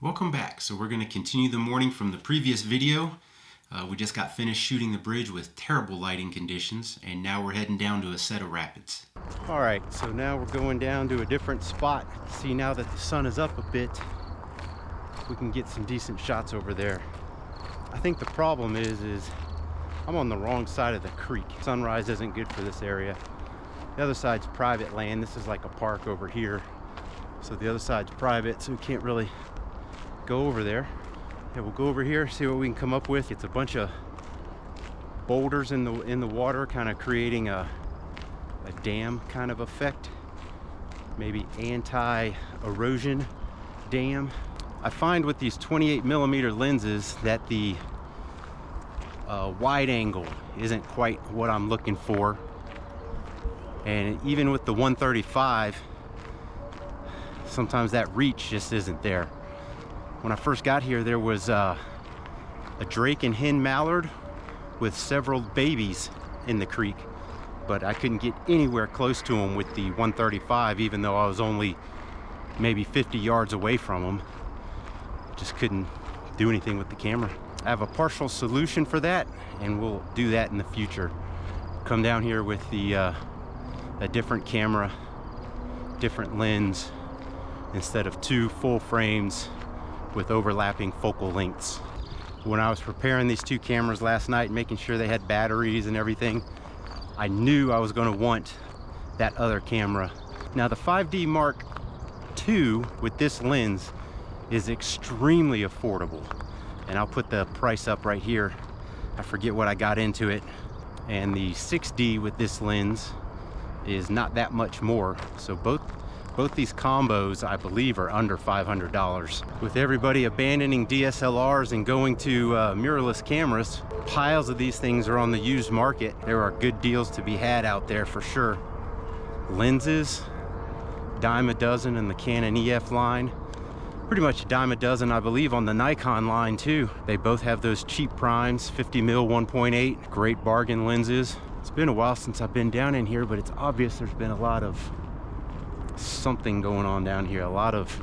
Welcome back. So we're going to continue the morning from the previous video. We just got finished shooting the bridge with terrible lighting conditions, and now we're heading down to a set of rapids. All right, so now we're going down to a different spot. See, now that the sun is up a bit, we can get some decent shots over there. I think the problem is I'm on the wrong side of the creek. Sunrise isn't good for this area. The other side's private land. This is like a park over here. So the other side's private, so we can't really go over there. Yeah, we'll go over here, see what we can come up with. It's a bunch of boulders in the water, kind of creating a dam kind of effect. Maybe anti-erosion dam. I find with these 28mm lenses that the wide angle isn't quite what I'm looking for. And even with the 135, sometimes that reach just isn't there. When I first got here, there was a drake and hen mallard with several babies in the creek, but I couldn't get anywhere close to them with the 135, even though I was only maybe 50 yards away from them. Just couldn't do anything with the camera. I have a partial solution for that, and we'll do that in the future. Come down here with a different camera, different lens, instead of two full frames with overlapping focal lengths. When I was preparing these two cameras last night, making sure they had batteries and everything, I knew I was going to want that other camera. Now the 5D Mark II with this lens is extremely affordable, and I'll put the price up right here. I forget what I got into it. And the 6D with this lens is not that much more. So both these combos, I believe, are under $500. With everybody abandoning DSLRs and going to mirrorless cameras, piles of these things are on the used market. There are good deals to be had out there for sure. Lenses, dime a dozen in the Canon EF line. Pretty much a dime a dozen, I believe, on the Nikon line too. They both have those cheap primes, 50mm 1.8, great bargain lenses. It's been a while since I've been down in here, but it's obvious there's been a lot of something going on down here. A lot of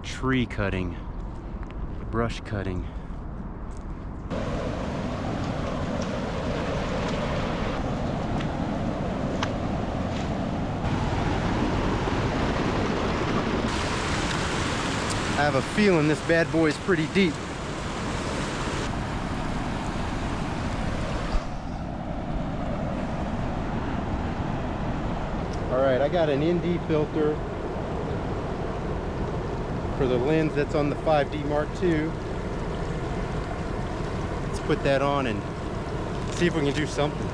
tree cutting, brush cutting. I have a feeling this bad boy is pretty deep. Alright, I got an ND filter for the lens that's on the 5D Mark II. Let's put that on and see if we can do something.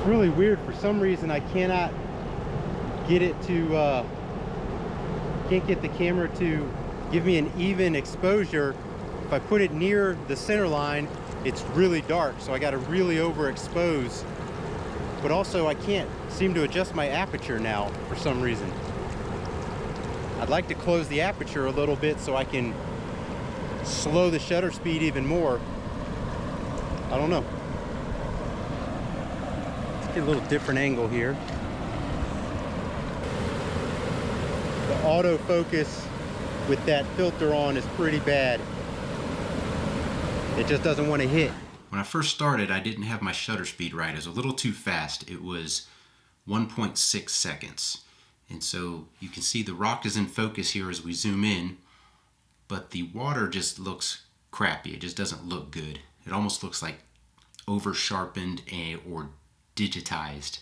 Really weird. For some reason I cannot get it to can't get the camera to give me an even exposure. If I put it near the center line, it's really dark, so I got to really overexpose. But also I can't seem to adjust my aperture now for some reason. I'd like to close the aperture a little bit so I can slow the shutter speed even more. I don't know. Get a little different angle here. The autofocus with that filter on is pretty bad. It just doesn't want to hit. When I first started, I didn't have my shutter speed right. It was a little too fast. It was 1.6 seconds. And so you can see the rock is in focus here as we zoom in, but the water just looks crappy. It just doesn't look good. It almost looks like over sharpened or digitized.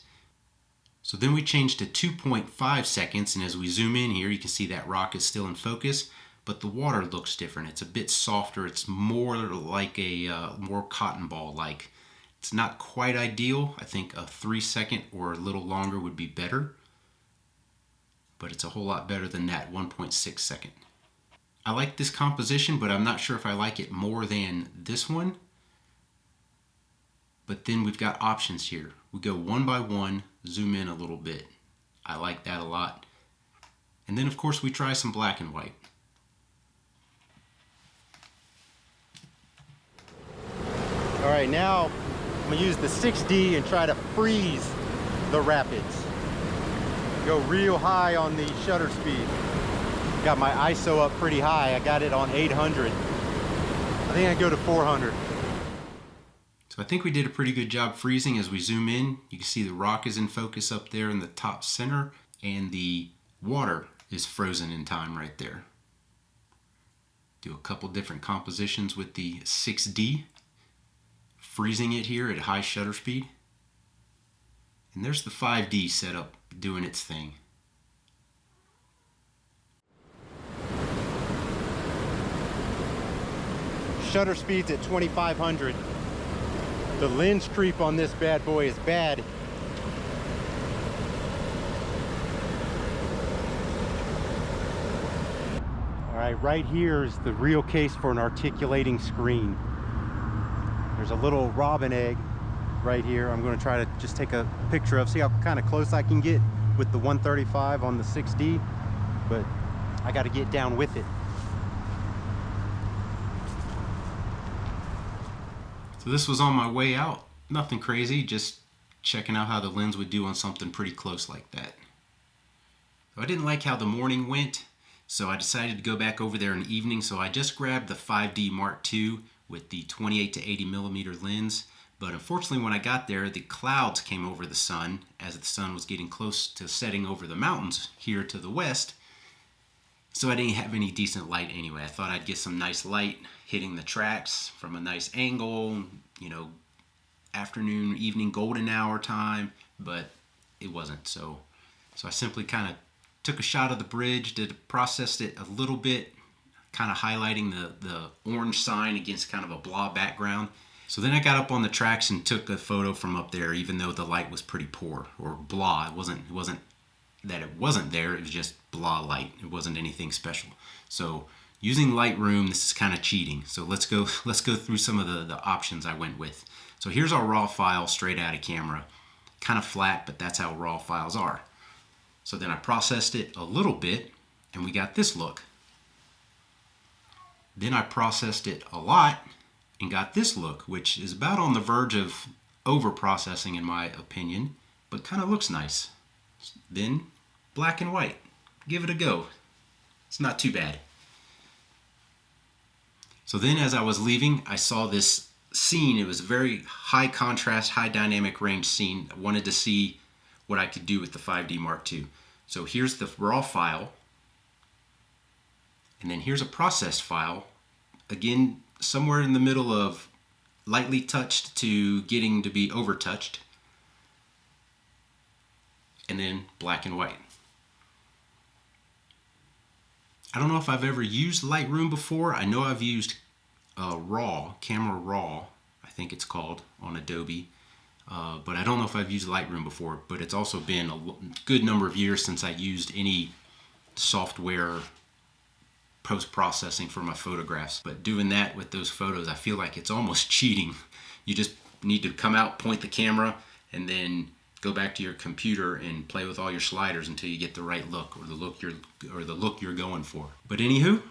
So then we changed to 2.5 seconds, and as we zoom in here, you can see that rock is still in focus, but the water looks different. It's a bit softer. It's more like a more cotton ball like. It's not quite ideal. I think a 3 second or a little longer would be better, but it's a whole lot better than that 1.6 second. I like this composition, but I'm not sure if I like it more than this one. but then we've got options here. We go one by one, zoom in a little bit. I like that a lot. And then of course we try some black and white. All right, now I'm gonna use the 6D and try to freeze the rapids. Go real high on the shutter speed. Got my ISO up pretty high. I got it on 800. I think I go to 400. So I think we did a pretty good job freezing. As we zoom in, you can see the rock is in focus up there in the top center, and the water is frozen in time right there. Do a couple different compositions with the 6D, freezing it here at high shutter speed. And there's the 5D setup doing its thing. Shutter speed's at 2500. The lens creep on this bad boy is bad. All right, right here is the real case for an articulating screen. There's a little robin egg right here. I'm going to try to just take a picture of, see how kind of close I can get with the 135 on the 6D, but I got to get down with it. So this was on my way out. Nothing crazy, just checking out how the lens would do on something pretty close like that. So I didn't like how the morning went, so I decided to go back over there in the evening. So I just grabbed the 5D Mark II with the 28 to 80 millimeter lens. But unfortunately, when I got there, the clouds came over the sun as the sun was getting close to setting over the mountains here to the west. So I didn't have any decent light anyway. I thought I'd get some nice light hitting the tracks from a nice angle, you know, afternoon, evening, golden hour time, but it wasn't. So I simply kind of took a shot of the bridge, processed it a little bit, kind of highlighting the orange sign against kind of a blah background. So then I got up on the tracks and took a photo from up there, even though the light was pretty poor, or blah. It wasn't that it wasn't there, it was just blah light. It wasn't anything special. So using Lightroom, this is kind of cheating. So let's go through some of the options I went with. So here's our raw file straight out of camera. Kind of flat, but that's how raw files are. So then I processed it a little bit, and we got this look. Then I processed it a lot and got this look, which is about on the verge of over-processing in my opinion, but kind of looks nice. Then black and white. Give it a go. It's not too bad. So then as I was leaving, I saw this scene. It was a very high contrast, high dynamic range scene. I wanted to see what I could do with the 5D Mark II. So here's the raw file. And then here's a processed file. Again, somewhere in the middle of lightly touched to getting to be over-touched. And then black and white. I don't know if I've ever used Lightroom before. I know I've used Camera Raw, I think it's called, on Adobe. But I don't know if I've used Lightroom before, but it's also been a good number of years since I used any software post-processing for my photographs. But doing that with those photos, I feel like it's almost cheating. You just need to come out, point the camera, and then go back to your computer and play with all your sliders until you get the right look, or the look you're going for. But anywho,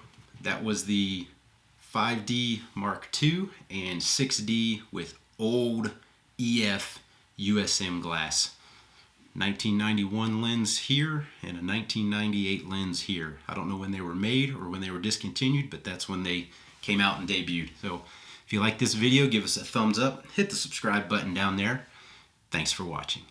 that was the 5D Mark II and 6D with old EF USM glass. 1991 lens here and a 1998 lens here. I don't know when they were made or when they were discontinued, but that's when they came out and debuted. So if you like this video, give us a thumbs up, hit the subscribe button down there. Thanks for watching.